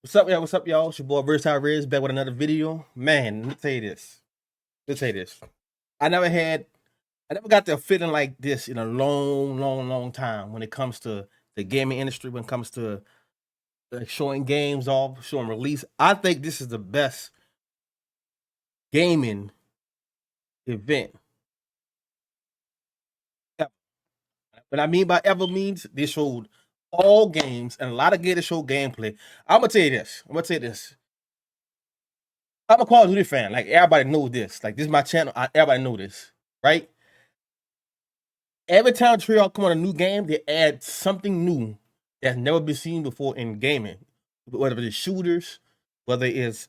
What's up, y'all? What's up, y'all? It's your boy Versatile Riz back with another video. Man, let me tell you this. Let's say this. I never had, I never got the feeling like this in a long time when it comes to the gaming industry, when it comes to showing games off, showing release. I think this is the best gaming event ever. What I mean by ever means they showed all games and a lot of games that show gameplay. I'm gonna tell you this. I'm a Call of Duty fan. Like everybody knows this. Like this is my channel. Everybody know this, right? Every time Treyarch come on a new game, they add something new that's never been seen before in gaming. Whether it's shooters, whether it's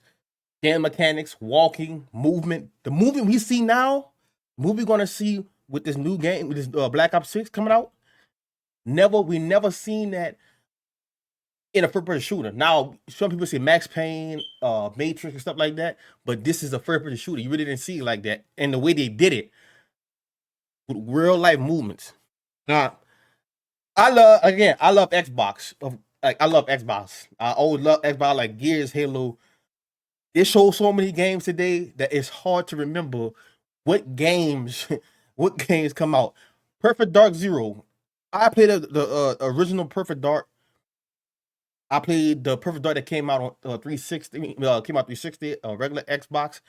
game mechanics, walking, movement. The movement we see now, movie gonna see with this new game, with this Black Ops 6 coming out. We never seen that in a first-person shooter. Now, some people say Max Payne, Matrix, and stuff like that, but this is a first-person shooter. You really didn't see it like that, and the way they did it with real-life movements. Now, I love Xbox. I love Xbox. I always love Xbox, like Gears, Halo. It shows so many games today that it's hard to remember what games what games come out. Perfect Dark Zero. I played the original Perfect Dark. I played the Perfect Dark that came out on 360. Came out 360, regular Xbox.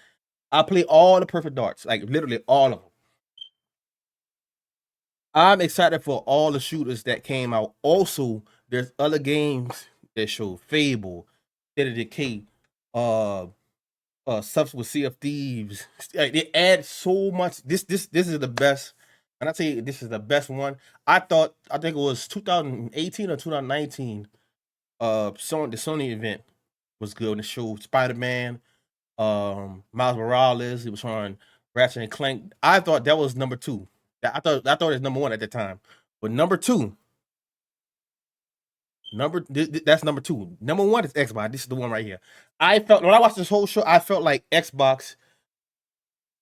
I played all the Perfect Darks, like literally all of them. I'm excited for all the shooters that came out. Also, there's other games that show Fable, State of Decay, uh, stuff with Sea of Thieves. Like, they add so much. This is the best. And I tell you, this is the best one. I think it was 2018 or 2019. The Sony event was good. And it showed Spider Man, Miles Morales. It was showing Ratchet and Clank. I thought that was number two. I thought it was number one at the time, but number two, that's number two. Number one is Xbox. This is the one right here. I felt when I watched this whole show, I felt like Xbox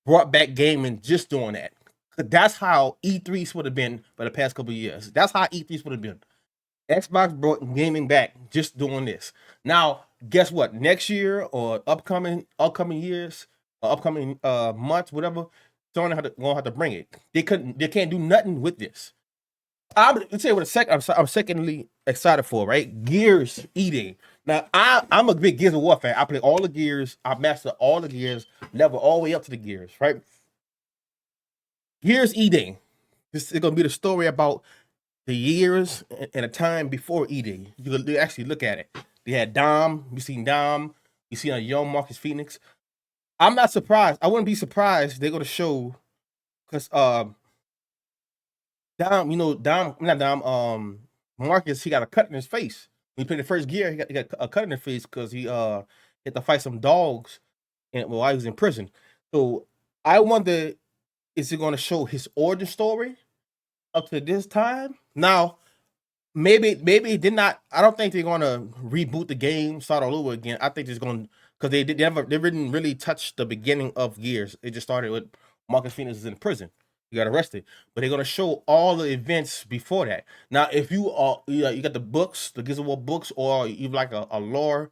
brought back gaming just doing that. That's how E3s would have been for the past couple of years. That's how E3s would have been. Xbox brought gaming back just doing this. Now, guess what? Next year or upcoming years, or upcoming months, whatever, Sony gonna have to bring it. They can't do nothing with this. Let's say what I'm secondly excited for, right? Gears eating. Now I'm a big Gears of War fan. I play all the Gears. I master all the Gears, level all the way up to the Gears, right? Gears eating. This is gonna be the story about the years and a time before eating. You actually look at it. They had Dom. You seen Dom. You seen a young Marcus Phoenix. I'm not surprised. I wouldn't be surprised they're gonna show because Dom, not Dom, Marcus, he got a cut in his face. When he played the first gear, he got a cut in his face because he had to fight some dogs while he was in prison. So I wonder, is it gonna show his origin story up to this time? Now, maybe it did not. I don't think they're gonna reboot the game, start all over again. I think it's gonna because they didn't really touch the beginning of Gears. It just started with Marcus Phoenix is in prison. He got arrested, but they're gonna show all the events before that. Now, if you got the books, the Gears of War books, or you like a lore,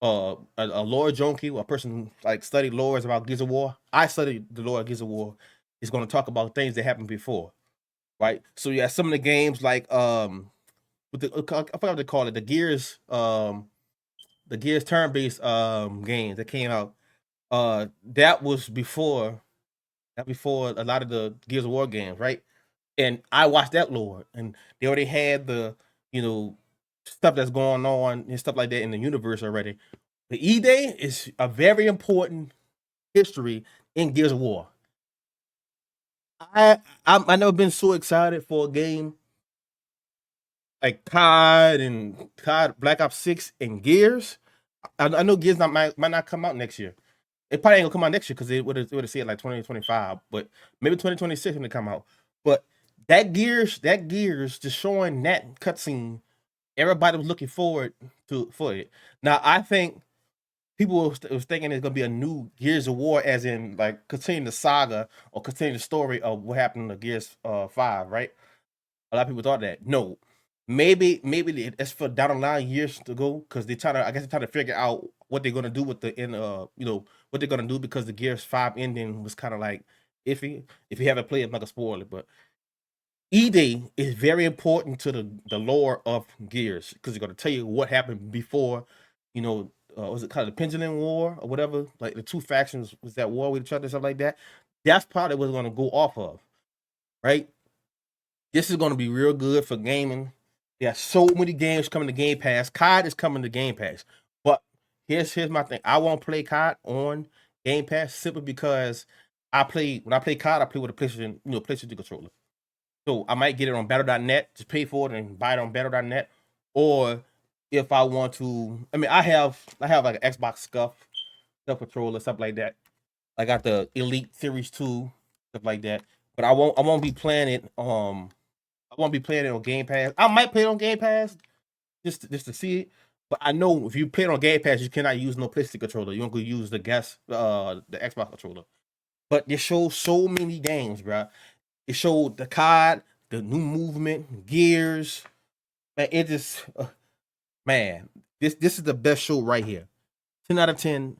a lore junkie, a person who like studied lores about Gears of War. I studied the lore of Gears of War. Is going to talk about things that happened before, right? So yeah, some of the games like with the I forgot what they call it, the Gears turn-based games that came out. That was before a lot of the Gears of War games, right? And I watched that lore, and they already had the you know stuff that's going on and stuff like that in the universe already. The E Day is a very important history in Gears of War. I never been so excited for a game like COD Black Ops 6 and Gears. I know Gears might not come out next year. It probably ain't gonna come out next year because it would have said like 2025, but maybe 2026 when it come out. But that Gears just showing that cutscene, everybody was looking forward to for it. Now I think people was thinking it's gonna be a new Gears of War, as in like continue the saga or continue the story of what happened to Gears 5, right? A lot of people thought that. No, maybe it's for down the line years to go because I guess they're trying to figure out what they're gonna do with what they're gonna do because the Gears 5 ending was kind of like iffy. If you haven't played, I'm not gonna spoil it, but E-Day is very important to the lore of Gears because it's gonna tell you what happened before, was it kind of the Pendulum War or whatever? Like the two factions was that war with each other, stuff like that. That's probably what's gonna go off of, right? This is gonna be real good for gaming. There are so many games coming to Game Pass. COD is coming to Game Pass, but here's my thing. I won't play COD on Game Pass simply because when I play COD, I play with a PlayStation controller. So I might get it on battle.net, just pay for it and buy it on battle.net. Or if I want to, I have like an Xbox stuff controller, stuff like that. I got the Elite Series 2, stuff like that. But I won't be playing it. I won't be playing it on Game Pass. I might play it on Game Pass just to see it. But I know if you play it on Game Pass, you cannot use no PlayStation controller. You're gonna use the Xbox controller. But it shows so many games, bro. It showed the COD, the new movement, Gears. Man, it just man, this is the best show right here. 10 out of 10.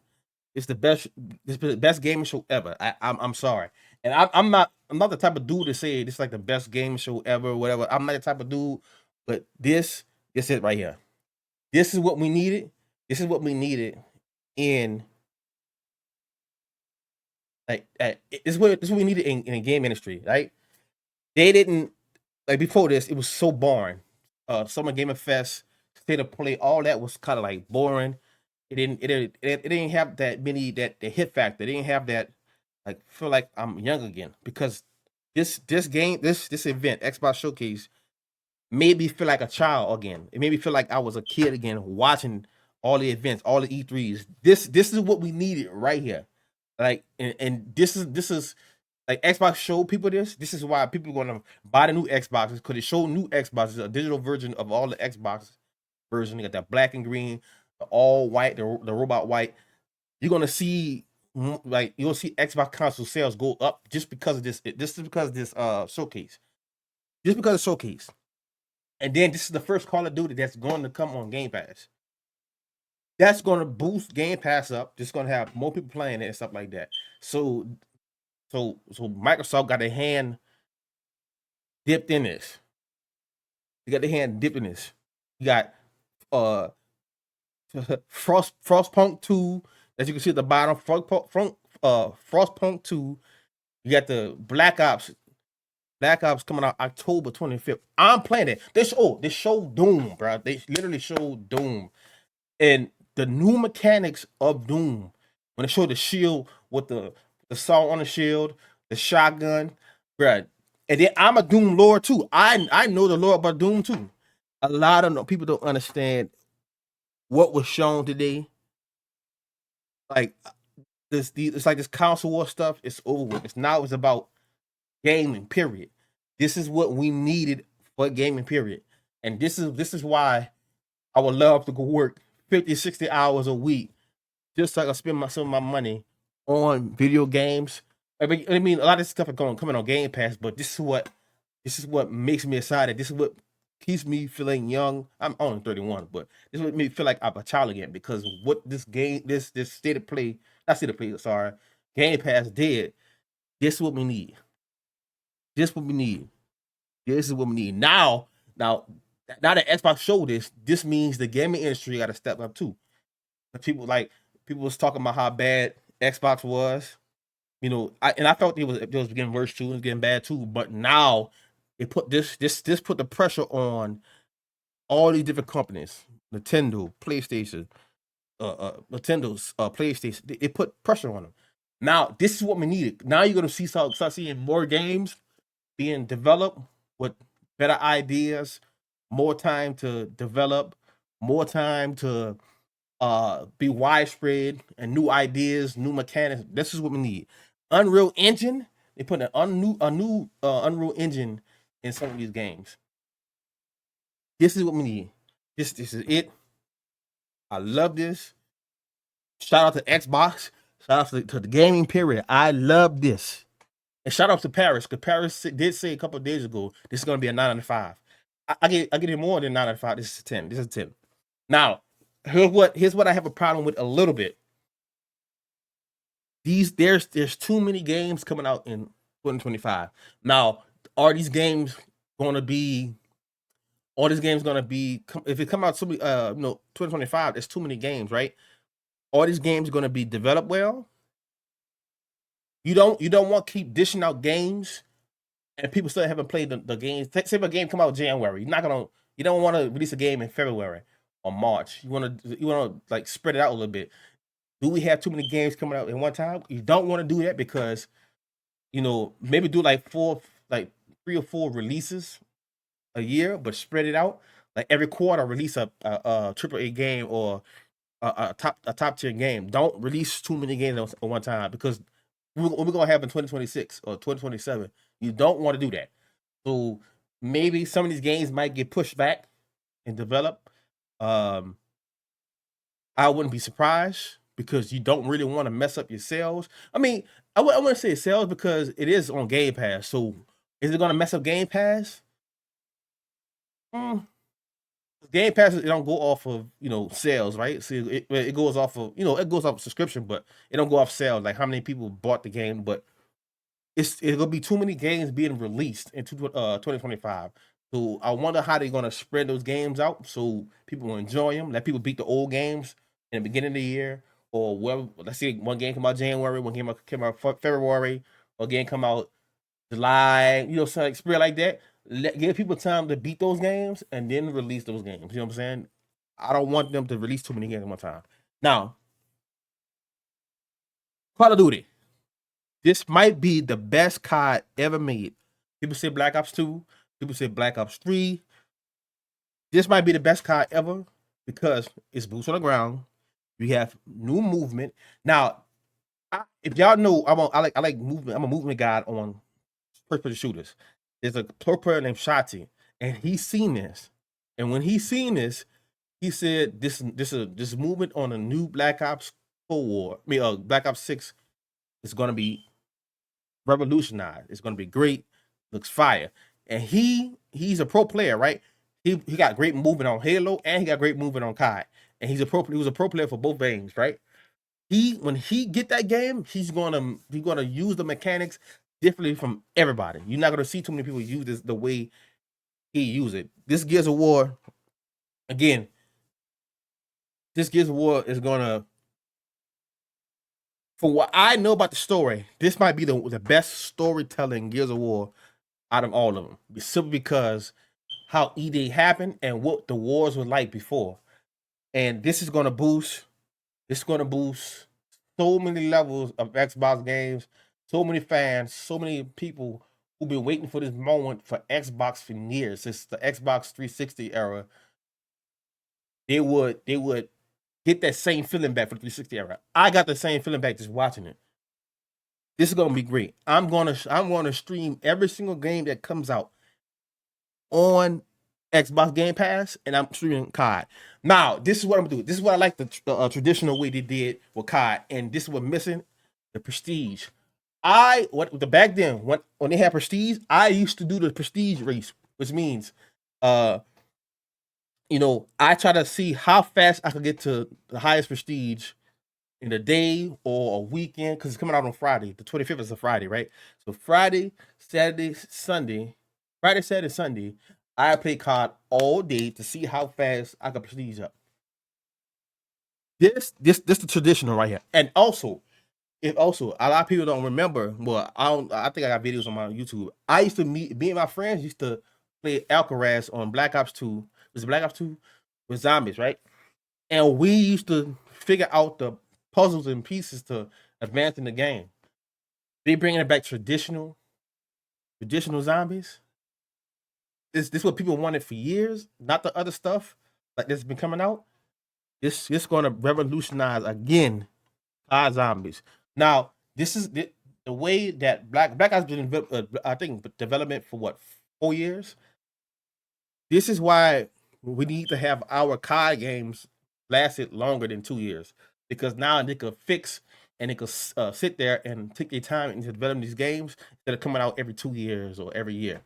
It's the best. It's the best gaming show ever. I'm sorry, and I'm not the type of dude to say this is like the best gaming show ever, or whatever. I'm not the type of dude, but this is it right here. This is what we needed. This is what we needed in this is what we needed in the game industry, right? They didn't like before this. It was so boring. Summer Gaming Fest, State of Play, all that was kind of like boring. It didn't have that many the hit factor. It didn't have that like feel like I'm young again because this event Xbox Showcase made me feel like a child again. It made me feel like I was a kid again watching all the events, all the E3s. This is what we needed right here. Like and this is like Xbox showed people this. This is why people are gonna buy the new Xboxes because it showed new Xboxes, a digital version of all the Xbox version. You got that black and green, the all white, the robot white. You're gonna see you'll see Xbox console sales go up just because of this. This is because of this showcase. Just because of showcase. And then this is the first Call of Duty that's going to come on Game Pass. That's going to boost Game Pass up. Just going to have more people playing it and stuff like that. So Microsoft got a hand dipped in this. You got the hand dipped in this. You got uh Frostpunk 2, as you can see at the bottom. Frostpunk 2. You got the Black Ops coming out October 25th. I'm playing it. They show Doom, bro. They literally show Doom. And the new mechanics of Doom, when they show the shield with the saw on the shield, the shotgun, bro. And then I'm a Doom lord too. I know the lore about Doom too. A lot of people don't understand what was shown today. Like it's like this console war stuff. It's over with. It's about gaming. Period. This is what we needed for gaming. Period. And this is why I would love to go work 50, 60 hours a week just so I can spend some of my money on video games. I mean, a lot of this stuff is coming on Game Pass, but this is what makes me excited. This is what keeps me feeling young. I'm only 31, but this is what makes me feel like I'm a child again because what this state of play, not state of play, sorry, Game Pass did. This is what we need. This is what we need. This is what we need. Now that Xbox showed this means the gaming industry got to step up too. People was talking about how bad Xbox was. I felt it was getting worse too, it was getting bad too. But now it put this put the pressure on all these different companies, Nintendo, PlayStation, Nintendo's PlayStation. It put pressure on them. Now this is what we needed. Now you're gonna start seeing more games being developed with better ideas, more time to develop, more time to be widespread and new ideas, new mechanics. This is what we need. Unreal Engine. They put a new Unreal Engine in some of these games. This is what we need. This is it. I love this. Shout out to Xbox. Shout out to the gaming period. I love this. And shout out to Paris, because Paris did say a couple of days ago this is going to be a 9 out of 5. I get it more than 9 out of 5. This is a 10. This is a 10. Now, here's what I have a problem with a little bit. There's too many games coming out in 2025. Now, are these games going to be all these games going to be if it come out to 2025, there's too many games, right? All these games going to be developed well. You don't want to keep dishing out games and people still haven't played the games. Say if a game come out in January, you don't want to release a game in February or March. You want to like spread it out a little bit. Do we have too many games coming out in one time? You don't want to do that because maybe do like 3 or 4 releases a year, but spread it out. Like every quarter, release a triple A game or a top tier game. Don't release too many games at one time because what we're gonna have in 2026 or 2027. You don't want to do that. So maybe some of these games might get pushed back and develop. I wouldn't be surprised because you don't really want to mess up your sales. I mean, I wouldn't say sales because it is on Game Pass. So is it going to mess up Game Pass? Game Pass, it don't go off of sales, right? See, it goes off of it goes off of subscription, but it don't go off sales. Like how many people bought the game, but it'll be too many games being released in 2025. So I wonder how they're gonna spread those games out so people will enjoy them. Let people beat the old games in the beginning of the year, or well, let's see, one game come out January, one game came out February, or game come out July. Something like spread like that. Give people time to beat those games and then release those games. You know what I'm saying? I don't want them to release too many games at one time. Now, Call of Duty. This might be the best COD ever made. People say Black Ops 2. People say Black Ops 3. This might be the best COD ever because it's boots on the ground. You have new movement. Now, if y'all know, I like movement. I'm a movement guy on first-person shooters. There's a pro player named Shotty, and he's seen this. And when he's seen this, he said this movement on a new Black Ops Cold War. Black Ops 6 is going to be revolutionized. It's going to be great. Looks fire. And he's a pro player, right? He got great movement on Halo and he got great movement on COD. And he was a pro player for both games, right? When he get that game, he's gonna use the mechanics differently from everybody. You're not gonna see too many people use this the way he used it. This Gears of War, again, this Gears of War is gonna, for what I know about the story, this might be the best storytelling Gears of War out of all of them. Simply because how E-Day happened and what the wars were like before. And this is gonna boost so many levels of Xbox games, so many fans, so many people who've been waiting for this moment for Xbox for years. Since the Xbox 360 era, they would get that same feeling back for the 360 era. I got the same feeling back just watching it. This is gonna be great. I'm gonna stream every single game that comes out on Xbox Game Pass, and I'm streaming COD. Now, this is what I'm gonna do. This is what I like the traditional way they did with COD, and this is what missing the Prestige. Back then when they had Prestige, I used to do the Prestige race, which means, I try to see how fast I could get to the highest Prestige in a day or a weekend because it's coming out on Friday. The 25th is a Friday, right? So Friday, Saturday, Sunday, I play COD all day to see how fast I can prestige up. This the traditional right here, and also, if also a lot of people don't remember. Well, I think I got videos on my YouTube. I used to me and my friends used to play Alcaraz on Black Ops 2. Was it Black Ops 2 with zombies, right? And we used to figure out the puzzles and pieces to advance in the game. They bringing it back traditional zombies. This what people wanted for years, not the other stuff like that's been coming out. This going to revolutionize again our zombies. Now, this is the way that Black Ops been I think development for what 4 years. This is why we need to have our COD games lasted longer than 2 years because now they could fix and they could sit there and take their time into developing these games that are coming out every 2 years or every year.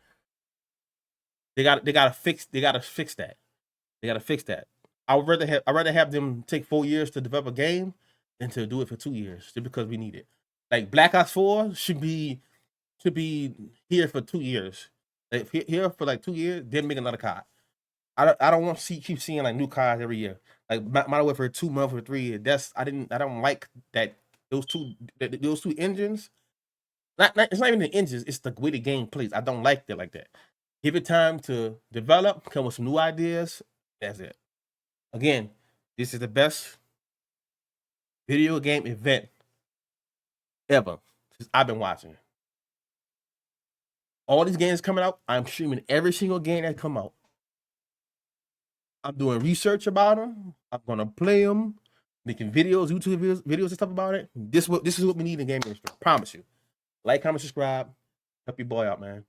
They gotta fix that. They gotta fix that. I'd rather have them take 4 years to develop a game than to do it for 2 years just because we need it. Like Black Ops 4 should be here for 2 years. Like, here for like 2 years, then make another COD. I don't want to keep seeing like new cars every year. Like Modern Warfare 2, Modern Warfare 3. I don't like that those two engines. It's not even the engines, it's the way the game plays. I don't like that like that. Give it time to develop, come with some new ideas. That's it. Again, this is the best video game event ever since I've been watching. All these games coming out, I'm streaming every single game that come out. I'm doing research about them. I'm gonna play them, making videos, YouTube videos and stuff about it. This is what we need in the game industry. I promise you. Like, comment, subscribe. Help your boy out, man.